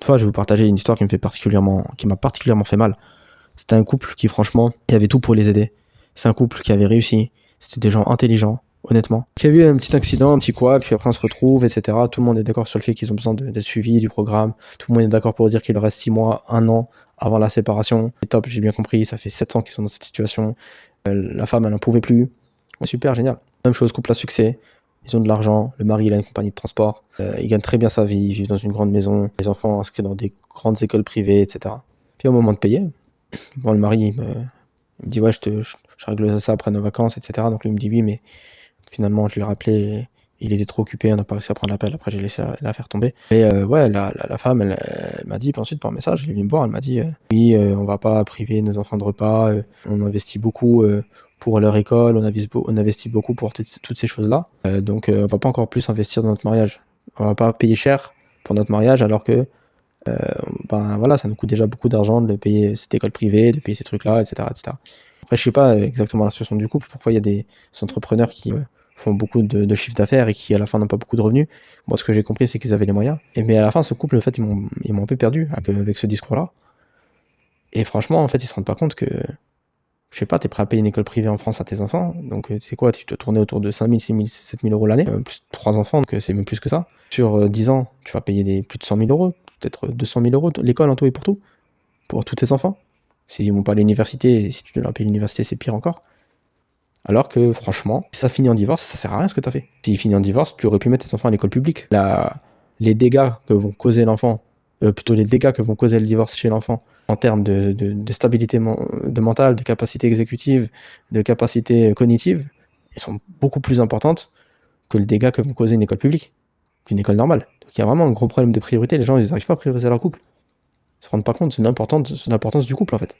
fois, je vais vous partager une histoire qui m'a particulièrement fait mal. C'était un couple qui, franchement, il avait tout pour les aider. C'est un couple qui avait réussi. C'était des gens intelligents, honnêtement. Il y a eu un petit accident, un petit quoi, puis après on se retrouve, etc. Tout le monde est d'accord sur le fait qu'ils ont besoin d'être suivis du programme. Tout le monde est d'accord pour dire qu'il leur reste 6 mois, 1 an avant la séparation. C'est top, j'ai bien compris, ça fait 7 ans qu'ils sont dans cette situation. La femme, elle n'en pouvait plus. Super, génial. Même chose, couple à succès. Ils ont de l'argent, le mari il a une compagnie de transport, il gagne très bien sa vie, il vit dans une grande maison, les enfants inscrits dans des grandes écoles privées, etc. Puis au moment de payer, bon, le mari il me dit ouais je règle ça après nos vacances, etc. Donc lui il me dit oui, mais finalement je l'ai rappelé, et il était trop occupé, on n'a pas réussi à prendre l'appel, après j'ai laissé l'affaire tomber. Mais ouais, la femme elle m'a dit ensuite par message, elle est venue me voir, elle m'a dit oui, on va pas priver nos enfants de repas, on investit beaucoup pour leur école, on investit beaucoup pour toutes ces choses-là, donc on va pas encore plus investir dans notre mariage. On va pas payer cher pour notre mariage alors que ben voilà, ça nous coûte déjà beaucoup d'argent de payer cette école privée, de payer ces trucs-là, etc., etc. Après, je sais pas exactement la situation du couple, pourquoi il y a des entrepreneurs qui font beaucoup de chiffre d'affaires et qui à la fin n'ont pas beaucoup de revenus. Moi, ce que j'ai compris, c'est qu'ils avaient les moyens. Mais à la fin, ce couple, en fait, ils m'ont un peu perdu avec ce discours-là. Et franchement, en fait, ils se rendent pas compte que, je sais pas, t'es prêt à payer une école privée en France à tes enfants, donc tu sais quoi, tu te tournais autour de 5 000, 6 000, 7 000 euros l'année, plus 3 enfants, donc c'est même plus que ça. Sur 10 ans, tu vas payer plus de 100 000 euros, peut-être 200 000 euros, l'école en tout et pour tous tes enfants. S'ils vont pas à l'université, si tu dois leur payer l'université, c'est pire encore. Alors que franchement, si ça finit en divorce, ça sert à rien ce que tu as fait. S'il finit en divorce, tu aurais pu mettre tes enfants à l'école publique. Les dégâts que vont causer l'enfant, plutôt les dégâts que vont causer le divorce chez l'enfant, en termes de stabilité de mentale, de capacité exécutive, de capacité cognitive, elles sont beaucoup plus importantes que le dégât que vont causer une école publique, qu'une école normale. Donc il y a vraiment un gros problème de priorité. Les gens, ils n'arrivent pas à prioriser leur couple. Ils se rendent pas compte de l'importance du couple, en fait.